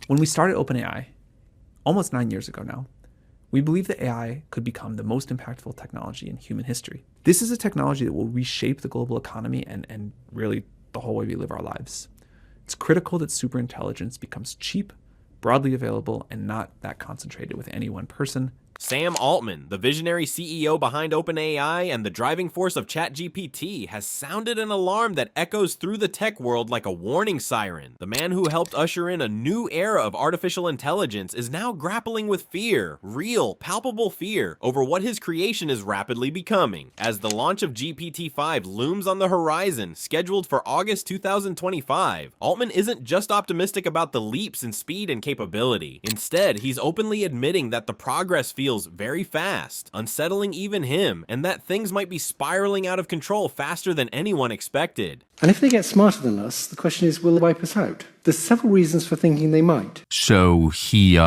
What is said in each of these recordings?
When we started OpenAI, almost 9 years ago now, we believed that AI could become the most impactful technology in human history. This is a technology that will reshape the global economy and really the whole way we live our lives. It's critical that superintelligence becomes cheap, broadly available, and not that concentrated with any one person. Sam Altman, the visionary CEO behind OpenAI and the driving force of ChatGPT, has sounded an alarm that echoes through the tech world like a warning siren. The man who helped usher in a new era of artificial intelligence is now grappling with fear, real, palpable fear, over what his creation is rapidly becoming. As the launch of GPT-5 looms on the horizon, scheduled for August 2025, Altman isn't just optimistic about the leaps in speed and capability. Instead, he's openly admitting that the progress feels very fast, unsettling even him, and that things might be spiraling out of control faster than anyone expected. And if they get smarter than us, the question is, will they wipe us out? There's several reasons for thinking they might. So he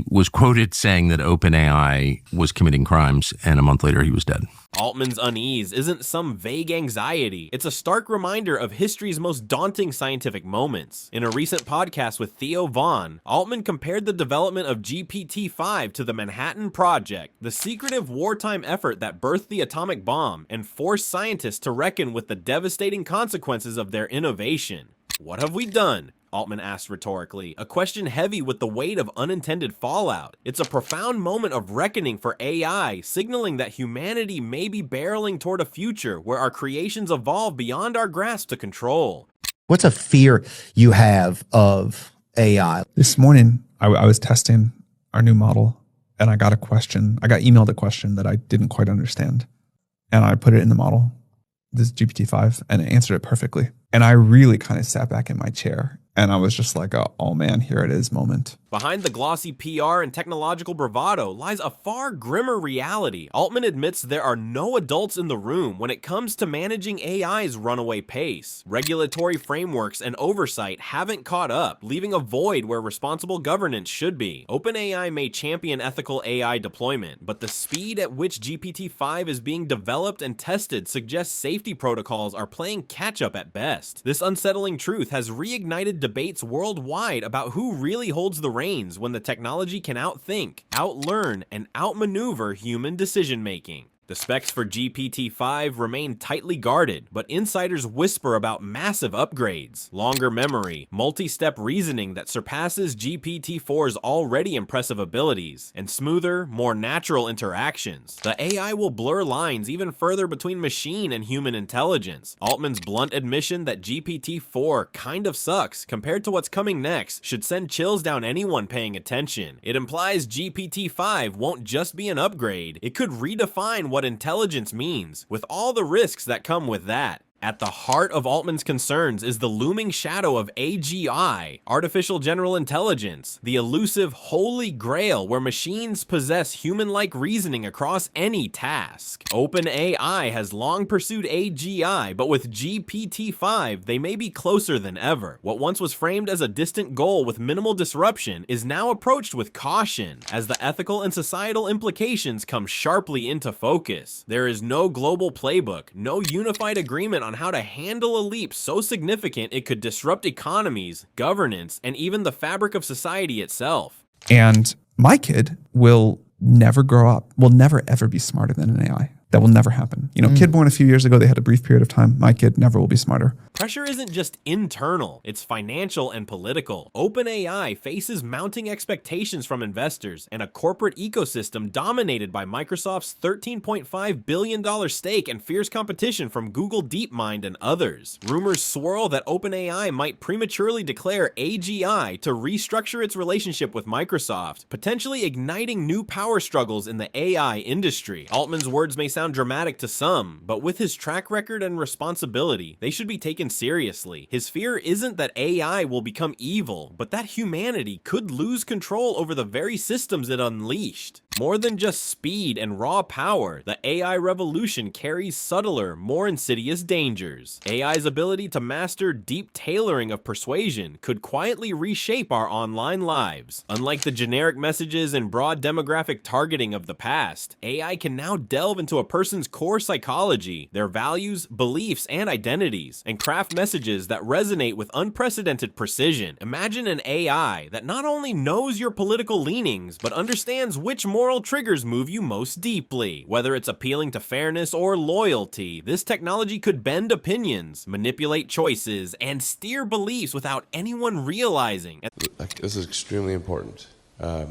was quoted saying that OpenAI was committing crimes, and a month later he was dead. Altman's unease isn't some vague anxiety. It's a stark reminder of history's most daunting scientific moments. In a recent podcast with Theo Vaughn, Altman compared the development of GPT-5 to the Manhattan Project, the secretive wartime effort that birthed the atomic bomb and forced scientists to reckon with the devastating consequences of their innovation. What have we done? Altman asked rhetorically, a question heavy with the weight of unintended fallout. It's a profound moment of reckoning for AI, signaling that humanity may be barreling toward a future where our creations evolve beyond our grasp to control. What's a fear you have of AI? This morning, I was testing our new model, and I got emailed a question that I didn't quite understand. And I put it in the model, this GPT-5, and it answered it perfectly. And I really kind of sat back in my chair, and I was just like, oh man, here it is moment. Behind the glossy PR and technological bravado lies a far grimmer reality. Altman admits there are no adults in the room when it comes to managing AI's runaway pace. Regulatory frameworks and oversight haven't caught up, leaving a void where responsible governance should be. OpenAI may champion ethical AI deployment, but the speed at which GPT-5 is being developed and tested suggests safety protocols are playing catch-up at best. This unsettling truth has reignited debates worldwide about who really holds the reins when the technology can outthink, outlearn, and outmaneuver human decision-making. The specs for GPT-5 remain tightly guarded, but insiders whisper about massive upgrades, longer memory, multi-step reasoning that surpasses GPT-4's already impressive abilities, and smoother, more natural interactions. The AI will blur lines even further between machine and human intelligence. Altman's blunt admission that GPT-4 kind of sucks compared to what's coming next should send chills down anyone paying attention. It implies GPT-5 won't just be an upgrade, it could redefine what intelligence means, with all the risks that come with that. At the heart of Altman's concerns is the looming shadow of AGI, artificial general intelligence, the elusive holy grail where machines possess human-like reasoning across any task. OpenAI has long pursued AGI, but with GPT-5, they may be closer than ever. What once was framed as a distant goal with minimal disruption is now approached with caution, as the ethical and societal implications come sharply into focus. There is no global playbook, no unified agreement on how to handle a leap so significant it could disrupt economies, governance, and even the fabric of society itself. And my kid will never grow up, will never ever be smarter than an AI. That will never happen. Kid born a few years ago, they had a brief period of time. My kid never will be smarter. Pressure isn't just internal, it's financial and political. OpenAI faces mounting expectations from investors and a corporate ecosystem dominated by Microsoft's $13.5 billion stake and fierce competition from Google DeepMind and others. Rumors swirl that OpenAI might prematurely declare AGI to restructure its relationship with Microsoft, potentially igniting new power struggles in the AI industry. Altman's words may sound dramatic to some, but with his track record and responsibility, they should be taken seriously. His fear isn't that AI will become evil, but that humanity could lose control over the very systems it unleashed. More than just speed and raw power, the AI revolution carries subtler, more insidious dangers. AI's ability to master deep tailoring of persuasion could quietly reshape our online lives. Unlike the generic messages and broad demographic targeting of the past, AI can now delve into a person's core psychology, their values, beliefs, and identities, and craft messages that resonate with unprecedented precision. Imagine an AI that not only knows your political leanings, but understands which moral triggers move you most deeply. Whether it's appealing to fairness or loyalty, this technology could bend opinions, manipulate choices, and steer beliefs without anyone realizing. This is extremely important. I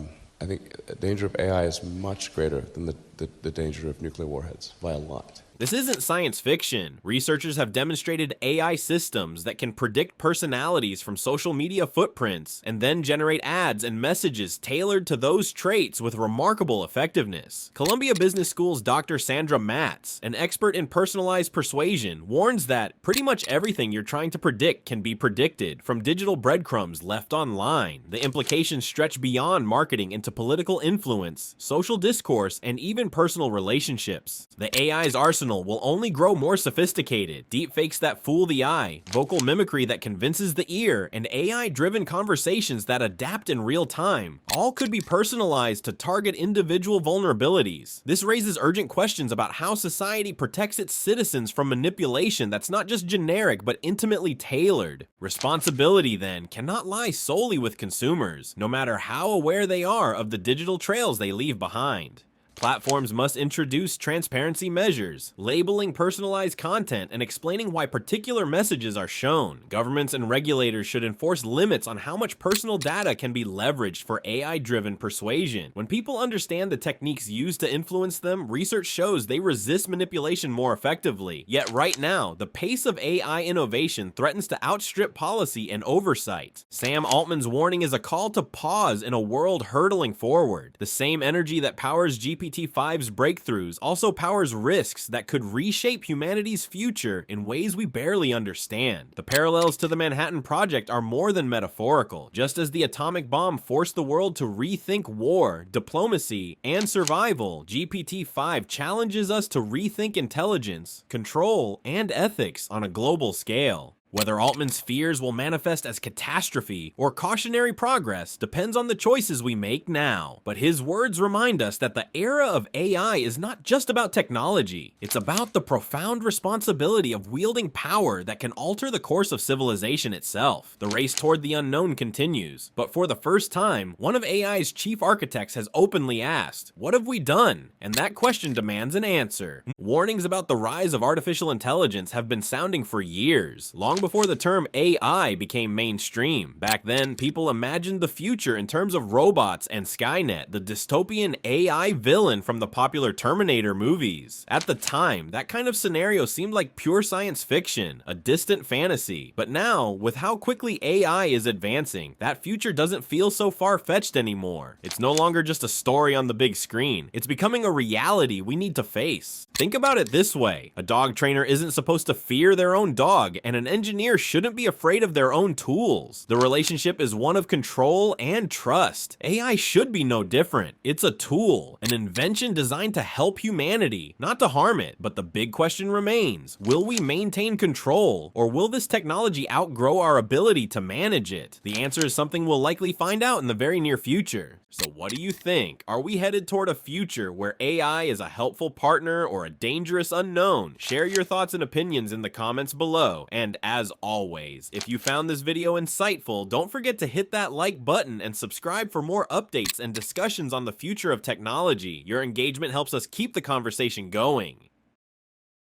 think the danger of AI is much greater than the danger of nuclear warheads by a lot. This isn't science fiction. Researchers have demonstrated AI systems that can predict personalities from social media footprints and then generate ads and messages tailored to those traits with remarkable effectiveness. Columbia Business School's Dr. Sandra Matz, an expert in personalized persuasion, warns that pretty much everything you're trying to predict can be predicted, from digital breadcrumbs left online. The implications stretch beyond marketing into political influence, social discourse, and even personal relationships. The AI's arsenal will only grow more sophisticated. Deepfakes that fool the eye, vocal mimicry that convinces the ear, and AI-driven conversations that adapt in real time, all could be personalized to target individual vulnerabilities. This raises urgent questions about how society protects its citizens from manipulation that's not just generic but intimately tailored. Responsibility, then, cannot lie solely with consumers, no matter how aware they are of the digital trails they leave behind. Platforms must introduce transparency measures, labeling personalized content and explaining why particular messages are shown. Governments and regulators should enforce limits on how much personal data can be leveraged for AI-driven persuasion. When people understand the techniques used to influence them, research shows they resist manipulation more effectively. Yet right now, the pace of AI innovation threatens to outstrip policy and oversight. Sam Altman's warning is a call to pause in a world hurtling forward. The same energy that powers GPT-5's breakthroughs also powers risks that could reshape humanity's future in ways we barely understand. The parallels to the Manhattan Project are more than metaphorical. Just as the atomic bomb forced the world to rethink war, diplomacy, and survival, GPT-5 challenges us to rethink intelligence, control, and ethics on a global scale. Whether Altman's fears will manifest as catastrophe or cautionary progress depends on the choices we make now. But his words remind us that the era of AI is not just about technology. It's about the profound responsibility of wielding power that can alter the course of civilization itself. The race toward the unknown continues, but for the first time, one of AI's chief architects has openly asked, "What have we done?" And that question demands an answer. Warnings about the rise of artificial intelligence have been sounding for years, long before the term AI became mainstream. Back then, people imagined the future in terms of robots and Skynet, the dystopian AI villain from the popular Terminator movies. At the time, that kind of scenario seemed like pure science fiction, a distant fantasy. But now, with how quickly AI is advancing, that future doesn't feel so far-fetched anymore. It's no longer just a story on the big screen. It's becoming a reality we need to face. Think about it this way. A dog trainer isn't supposed to fear their own dog, and an engineer shouldn't be afraid of their own tools. The relationship is one of control and trust. AI should be no different. It's a tool, an invention designed to help humanity, not to harm it. But the big question remains, will we maintain control, or will this technology outgrow our ability to manage it? The answer is something we'll likely find out in the very near future. So what do you think? Are we headed toward a future where AI is a helpful partner or a dangerous unknown? Share your thoughts and opinions in the comments below. And as always, if you found this video insightful, don't forget to hit that like button and subscribe for more updates and discussions on the future of technology. Your engagement helps us keep the conversation going.